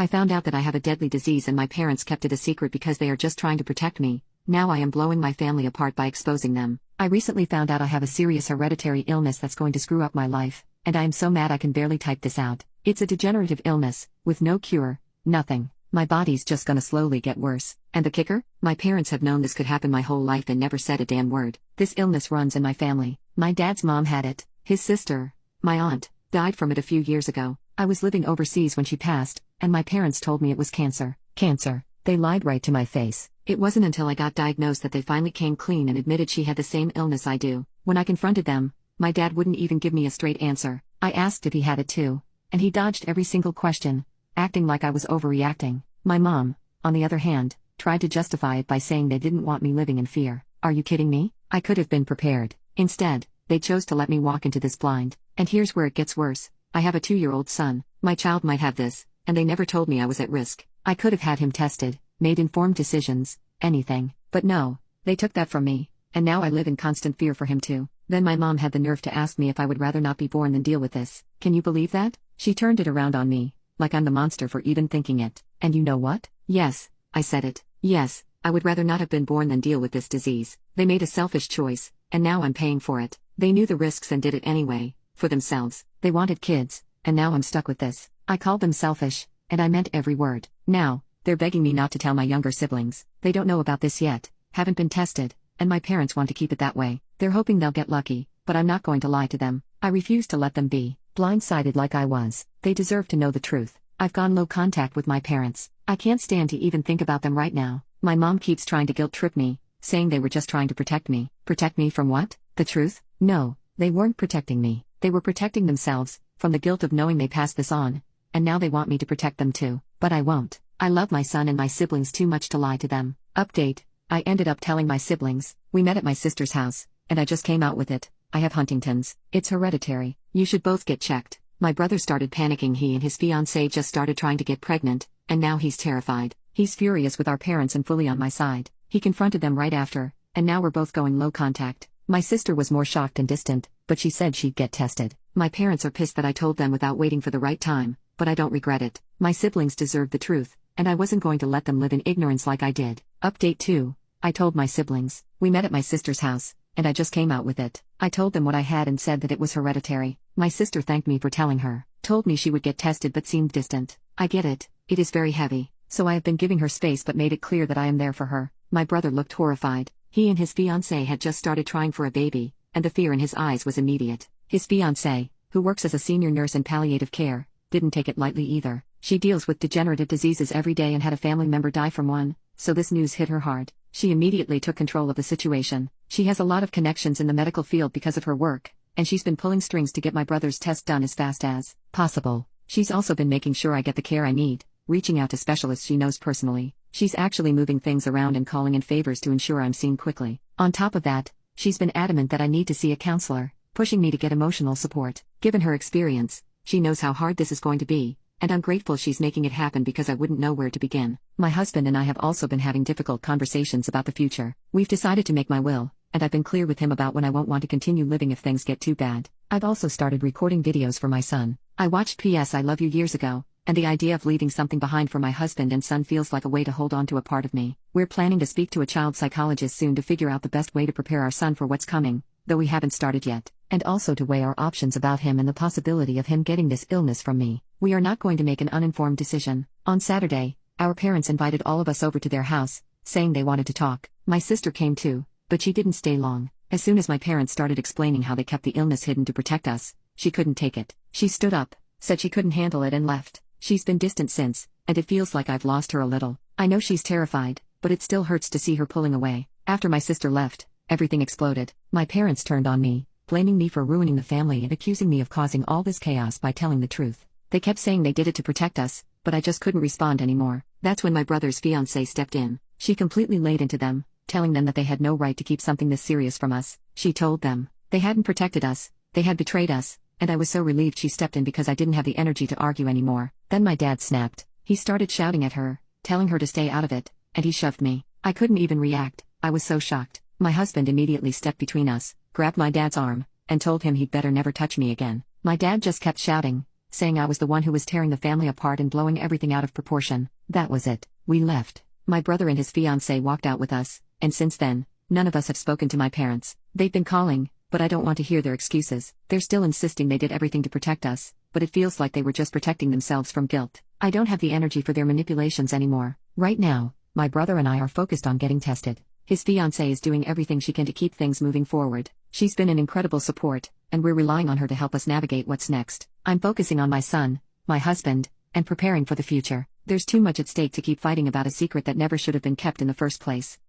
I found out that I have a deadly disease and my parents kept it a secret because they are just trying to protect me. Now I am blowing my family apart by exposing them. I recently found out I have a serious hereditary illness that's going to screw up my life, and I am so mad I can barely type this out. It's a degenerative illness, with no cure, nothing. My body's just gonna slowly get worse. And the kicker? My parents have known this could happen my whole life and never said a damn word. This illness runs in my family. My dad's mom had it. His sister, my aunt, died from it a few years ago. I was living overseas when she passed, and my parents told me it was cancer. Cancer. They lied right to my face. It wasn't until I got diagnosed that they finally came clean and admitted she had the same illness I do. When I confronted them, my dad wouldn't even give me a straight answer. I asked if he had it too, and he dodged every single question, acting like I was overreacting. My mom, on the other hand, tried to justify it by saying they didn't want me living in fear. Are you kidding me? I could have been prepared. Instead, they chose to let me walk into this blind. And here's where it gets worse. I have a 2-year-old son. My child might have this, and they never told me I was at risk. I could have had him tested, made informed decisions, anything. But no, they took that from me, and now I live in constant fear for him too. Then my mom had the nerve to ask me if I would rather not be born than deal with this. Can you believe that? She turned it around on me, like I'm the monster for even thinking it. And you know what? Yes, I said it. Yes, I would rather not have been born than deal with this disease. They made a selfish choice, and now I'm paying for it. They knew the risks and did it anyway, for themselves. They wanted kids, and now I'm stuck with this. I called them selfish, and I meant every word. Now, they're begging me not to tell my younger siblings. They don't know about this yet, haven't been tested, and my parents want to keep it that way. They're hoping they'll get lucky, but I'm not going to lie to them. I refuse to let them be blindsided like I was. They deserve to know the truth. I've gone low contact with my parents. I can't stand to even think about them right now. My mom keeps trying to guilt trip me, saying they were just trying to protect me. Protect me from what? The truth? No, they weren't protecting me. They were protecting themselves, from the guilt of knowing they passed this on, and now they want me to protect them too. But I won't. I love my son and my siblings too much to lie to them. Update. I ended up telling my siblings. We met at my sister's house, and I just came out with it. I have Huntington's. It's hereditary. You should both get checked. My brother started panicking. He and his fiancée just started trying to get pregnant, and now he's terrified. He's furious with our parents and fully on my side. He confronted them right after, and now we're both going low contact. My sister was more shocked and distant, but she said she'd get tested. My parents are pissed that I told them without waiting for the right time, but I don't regret it. My siblings deserve the truth, and I wasn't going to let them live in ignorance like I did. Update 2. I told my siblings. We met at my sister's house, and I just came out with it. I told them what I had and said that it was hereditary. My sister thanked me for telling her, told me she would get tested but seemed distant. I get it, it is very heavy, so I have been giving her space but made it clear that I am there for her. My brother looked horrified. He and his fiancée had just started trying for a baby, and the fear in his eyes was immediate. His fiancée, who works as a senior nurse in palliative care, didn't take it lightly either. She deals with degenerative diseases every day and had a family member die from one, so this news hit her hard. She immediately took control of the situation. She has a lot of connections in the medical field because of her work, and she's been pulling strings to get my brother's test done as fast as possible. She's also been making sure I get the care I need, reaching out to specialists she knows personally. She's actually moving things around and calling in favors to ensure I'm seen quickly. On top of that, she's been adamant that I need to see a counselor, pushing me to get emotional support. Given her experience, she knows how hard this is going to be, and I'm grateful she's making it happen because I wouldn't know where to begin. My husband and I have also been having difficult conversations about the future. We've decided to make my will, and I've been clear with him about when I won't want to continue living if things get too bad. I've also started recording videos for my son. I watched P.S. I Love You years ago, and the idea of leaving something behind for my husband and son feels like a way to hold on to a part of me. We're planning to speak to a child psychologist soon to figure out the best way to prepare our son for what's coming, though we haven't started yet, and also to weigh our options about him and the possibility of him getting this illness from me. We are not going to make an uninformed decision. On Saturday, our parents invited all of us over to their house, saying they wanted to talk. My sister came too, but she didn't stay long. As soon as my parents started explaining how they kept the illness hidden to protect us, she couldn't take it. She stood up, said she couldn't handle it and left. She's been distant since, and it feels like I've lost her a little. I know she's terrified, but it still hurts to see her pulling away. After my sister left, everything exploded. My parents turned on me, blaming me for ruining the family and accusing me of causing all this chaos by telling the truth. They kept saying they did it to protect us, but I just couldn't respond anymore. That's when my brother's fiancée stepped in. She completely laid into them, telling them that they had no right to keep something this serious from us. She told them they hadn't protected us, they had betrayed us, and I was so relieved she stepped in because I didn't have the energy to argue anymore. Then my dad snapped. He started shouting at her, telling her to stay out of it, and he shoved me. I couldn't even react. I was so shocked. My husband immediately stepped between us, grabbed my dad's arm, and told him he'd better never touch me again. My dad just kept shouting, saying I was the one who was tearing the family apart and blowing everything out of proportion. That was it. We left. My brother and his fiancée walked out with us, and since then, none of us have spoken to my parents. They've been calling, but I don't want to hear their excuses. They're still insisting they did everything to protect us, but it feels like they were just protecting themselves from guilt. I don't have the energy for their manipulations anymore. Right now, my brother and I are focused on getting tested. His fiancée is doing everything she can to keep things moving forward. She's been an incredible support, and we're relying on her to help us navigate what's next. I'm focusing on my son, my husband, and preparing for the future. There's too much at stake to keep fighting about a secret that never should have been kept in the first place.